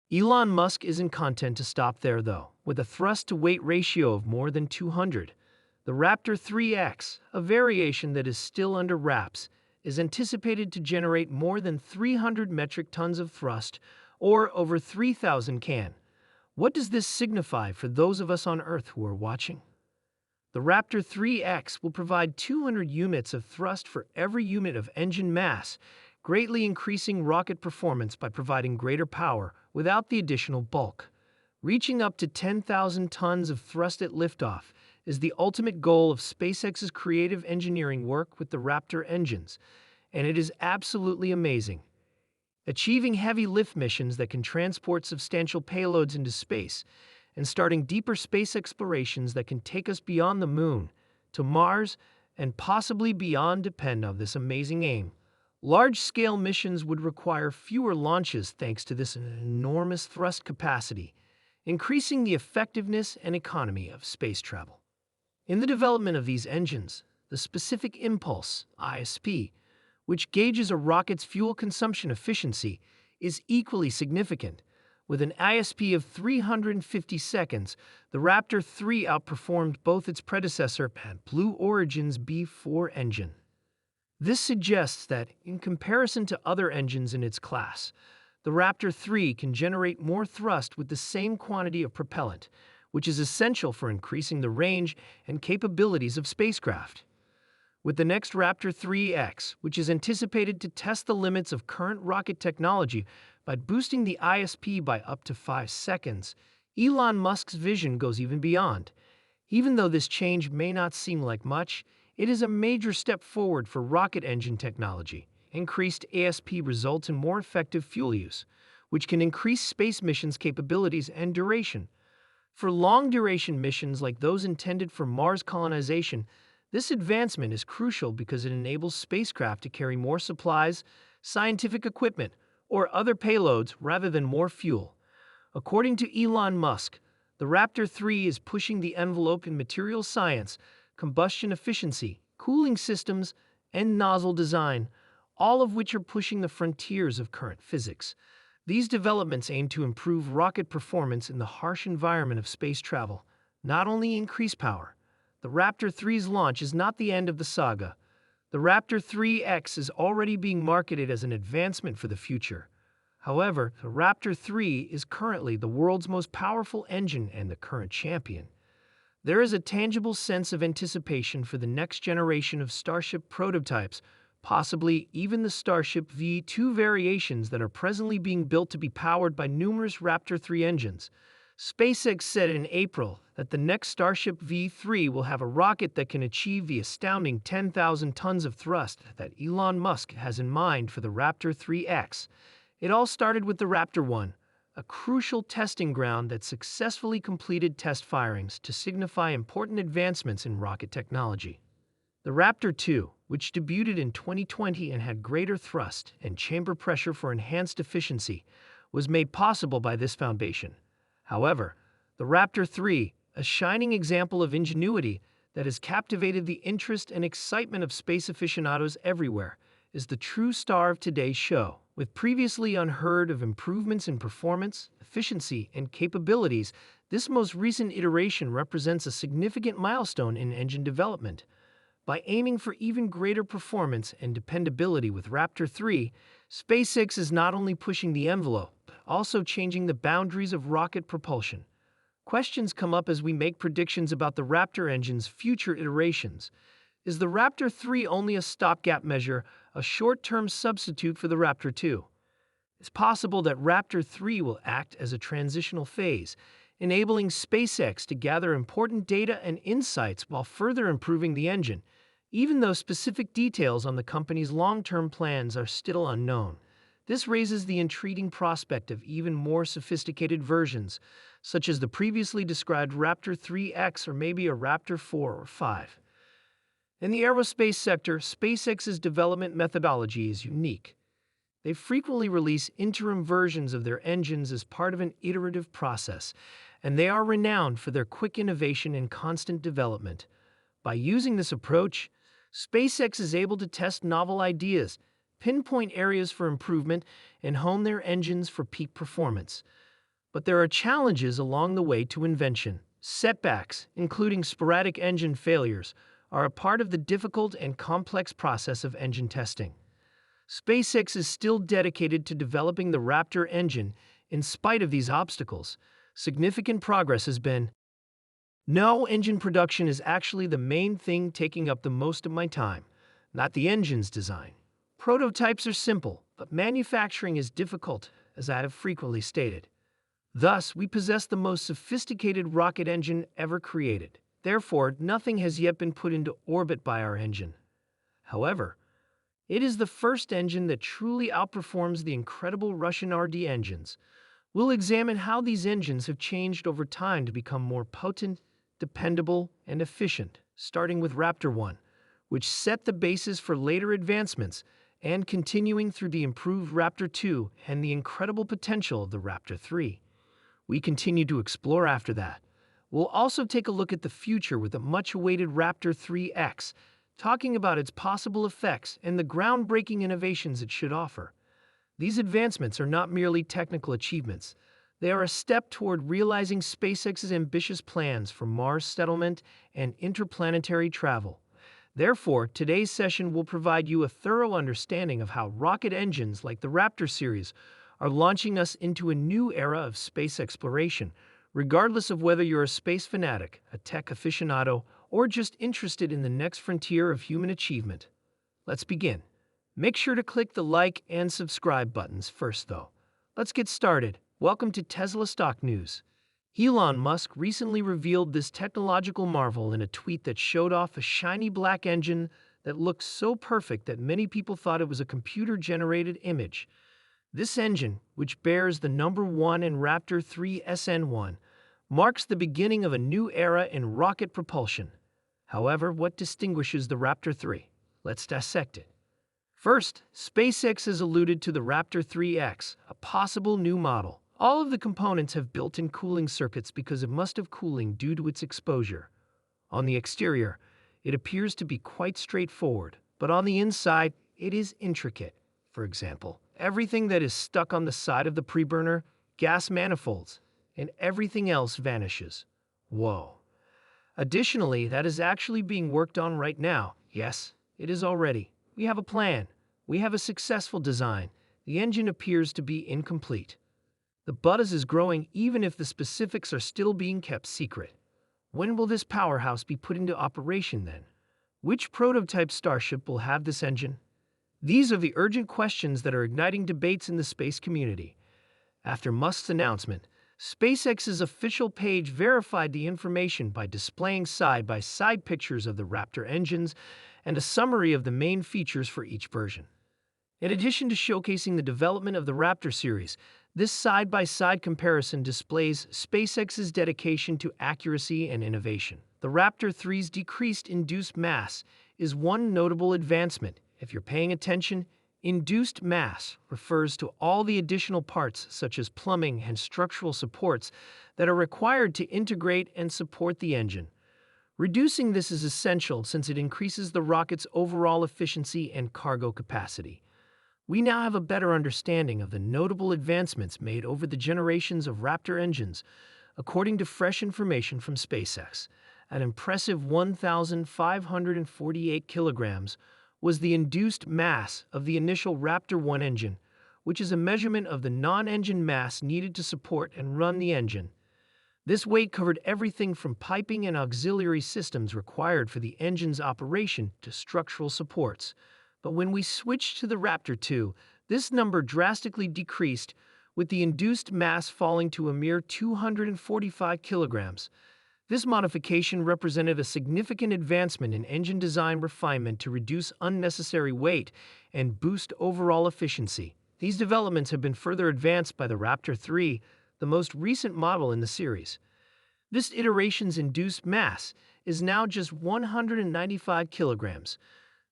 Elon Musk isn't content to stop there, though. With a thrust-to-weight ratio of more than 200, the Raptor 3X, a variation that is still under wraps, is anticipated to generate more than 300 metric tons of thrust, or over 3,000 can. What does this signify for those of us on Earth who are watching? The Raptor 3X will provide 200 units of thrust for every unit of engine mass, greatly increasing rocket performance by providing greater power without the additional bulk. Reaching up to 10,000 tons of thrust at liftoff is the ultimate goal of SpaceX's creative engineering work with the Raptor engines, and it is absolutely amazing. Achieving heavy lift missions that can transport substantial payloads into space, and starting deeper space explorations that can take us beyond the Moon, to Mars, and possibly beyond depend on this amazing aim. Large-scale missions would require fewer launches thanks to this enormous thrust capacity, increasing the effectiveness and economy of space travel. In the development of these engines, the specific impulse, ISP, which gauges a rocket's fuel consumption efficiency, is equally significant. With an ISP of 350 seconds, the Raptor 3 outperformed both its predecessor and Blue Origin's B4 engine. This suggests that, in comparison to other engines in its class, the Raptor 3 can generate more thrust with the same quantity of propellant, which is essential for increasing the range and capabilities of spacecraft. With the next Raptor 3X, which is anticipated to test the limits of current rocket technology by boosting the ISP by up to 5 seconds, Elon Musk's vision goes even beyond. Even though this change may not seem like much, it is a major step forward for rocket engine technology. Increased ASP results in more effective fuel use, which can increase space missions' capabilities and duration. For long-duration missions like those intended for Mars colonization, this advancement is crucial because it enables spacecraft to carry more supplies, scientific equipment, or other payloads rather than more fuel. According to Elon Musk, the Raptor 3 is pushing the envelope in materials science, combustion efficiency, cooling systems, and nozzle design, all of which are pushing the frontiers of current physics. These developments aim to improve rocket performance in the harsh environment of space travel, not only increase power. The Raptor 3's launch is not the end of the saga. The Raptor 3X is already being marketed as an advancement for the future. However, the Raptor 3 is currently the world's most powerful engine and the current champion. There is a tangible sense of anticipation for the next generation of Starship prototypes, possibly even the Starship V2 variations that are presently being built to be powered by numerous Raptor 3 engines. SpaceX said in April that the next Starship V3 will have a rocket that can achieve the astounding 10,000 tons of thrust that Elon Musk has in mind for the Raptor 3X. It all started with the Raptor 1, a crucial testing ground that successfully completed test firings to signify important advancements in rocket technology. The Raptor 2, which debuted in 2020 and had greater thrust and chamber pressure for enhanced efficiency, was made possible by this foundation. However, the Raptor 3, a shining example of ingenuity that has captivated the interest and excitement of space aficionados everywhere, is the true star of today's show. With previously unheard of improvements in performance, efficiency, and capabilities, this most recent iteration represents a significant milestone in engine development. By aiming for even greater performance and dependability with Raptor 3, SpaceX is not only pushing the envelope, but also changing the boundaries of rocket propulsion. Questions come up as we make predictions about the Raptor engine's future iterations. Is the Raptor 3 only a stopgap measure, a short-term substitute for the Raptor 2? It's possible that Raptor 3 will act as a transitional phase, enabling SpaceX to gather important data and insights while further improving the engine, even though specific details on the company's long-term plans are still unknown. This raises the intriguing prospect of even more sophisticated versions, such as the previously described Raptor 3X or maybe a Raptor 4 or 5. In the aerospace sector, SpaceX's development methodology is unique. They frequently release interim versions of their engines as part of an iterative process, and they are renowned for their quick innovation and constant development. By using this approach, SpaceX is able to test novel ideas, pinpoint areas for improvement, and hone their engines for peak performance. But there are challenges along the way to invention. Setbacks, including sporadic engine failures, are a part of the difficult and complex process of engine testing. SpaceX is still dedicated to developing the Raptor engine in spite of these obstacles. Significant progress has been. No, engine production is actually the main thing taking up the most of my time, not the engine's design. Prototypes are simple, but manufacturing is difficult, as I have frequently stated. Thus, we possess the most sophisticated rocket engine ever created. Therefore, nothing has yet been put into orbit by our engine. However, it is the first engine that truly outperforms the incredible Russian RD engines. We'll examine how these engines have changed over time to become more potent, dependable, and efficient, starting with Raptor 1, which set the basis for later advancements, and continuing through the improved Raptor 2 and the incredible potential of the Raptor 3. We continue to explore after that. We'll also take a look at the future with the much-awaited Raptor 3X, talking about its possible effects and the groundbreaking innovations it should offer. These advancements are not merely technical achievements. They are a step toward realizing SpaceX's ambitious plans for Mars settlement and interplanetary travel. Therefore, today's session will provide you a thorough understanding of how rocket engines like the Raptor series are launching us into a new era of space exploration, regardless of whether you're a space fanatic, a tech aficionado, or just interested in the next frontier of human achievement. Let's begin. Make sure to click the like and subscribe buttons first, though. Let's get started. Welcome to Tesla Stock News. Elon Musk recently revealed this technological marvel in a tweet that showed off a shiny black engine that looked so perfect that many people thought it was a computer-generated image. This engine, which bears the number 1 in Raptor 3 SN1, marks the beginning of a new era in rocket propulsion. However, what distinguishes the Raptor 3? Let's dissect it. First, SpaceX has alluded to the Raptor 3X, a possible new model. All of the components have built-in cooling circuits because it must have cooling due to its exposure. On the exterior, it appears to be quite straightforward, but on the inside, it is intricate. For example, everything that is stuck on the side of the preburner, gas manifolds, and everything else vanishes. Whoa. Additionally, that is actually being worked on right now. Yes, it is already. We have a plan. We have a successful design. The engine appears to be incomplete. The buzz is growing even if the specifics are still being kept secret. When will this powerhouse be put into operation then? Which prototype Starship will have this engine? These are the urgent questions that are igniting debates in the space community. After Musk's announcement, SpaceX's official page verified the information by displaying side-by-side pictures of the Raptor engines and a summary of the main features for each version. In addition to showcasing the development of the Raptor series, this side-by-side comparison displays SpaceX's dedication to accuracy and innovation. The Raptor 3's decreased induced mass is one notable advancement. If you're paying attention, induced mass refers to all the additional parts such as plumbing and structural supports that are required to integrate and support the engine. Reducing this is essential since it increases the rocket's overall efficiency and cargo capacity. We now have a better understanding of the notable advancements made over the generations of Raptor engines. According to fresh information from SpaceX, an impressive 1,548 kilograms was the induced mass of the initial Raptor 1 engine, which is a measurement of the non-engine mass needed to support and run the engine. This weight covered everything from piping and auxiliary systems required for the engine's operation to structural supports. But when we switched to the Raptor 2, this number drastically decreased, with the induced mass falling to a mere 245 kilograms. This modification represented a significant advancement in engine design refinement to reduce unnecessary weight and boost overall efficiency. These developments have been further advanced by the Raptor 3, the most recent model in the series. This iteration's induced mass is now just 195 kilograms.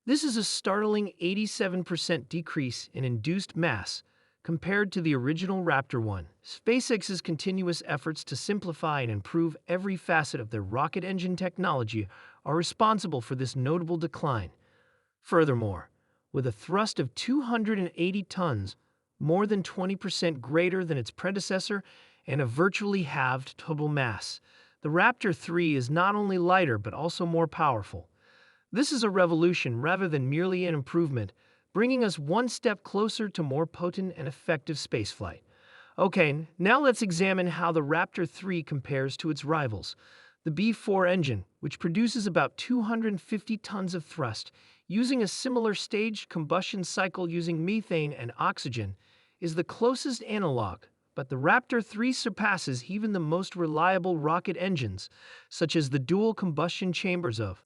This is a startling 87% decrease in induced mass compared to the original Raptor 1. SpaceX's continuous efforts to simplify and improve every facet of their rocket engine technology are responsible for this notable decline. Furthermore, with a thrust of 280 tons, more than 20% greater than its predecessor, and a virtually halved total mass. The Raptor 3 is not only lighter but also more powerful. This is a revolution rather than merely an improvement, bringing us one step closer to more potent and effective spaceflight. Okay, now let's examine how the Raptor 3 compares to its rivals. The B4 engine, which produces about 250 tons of thrust, using a similar staged combustion cycle using methane and oxygen, is the closest analog, but the Raptor 3 surpasses even the most reliable rocket engines, such as the dual combustion chambers of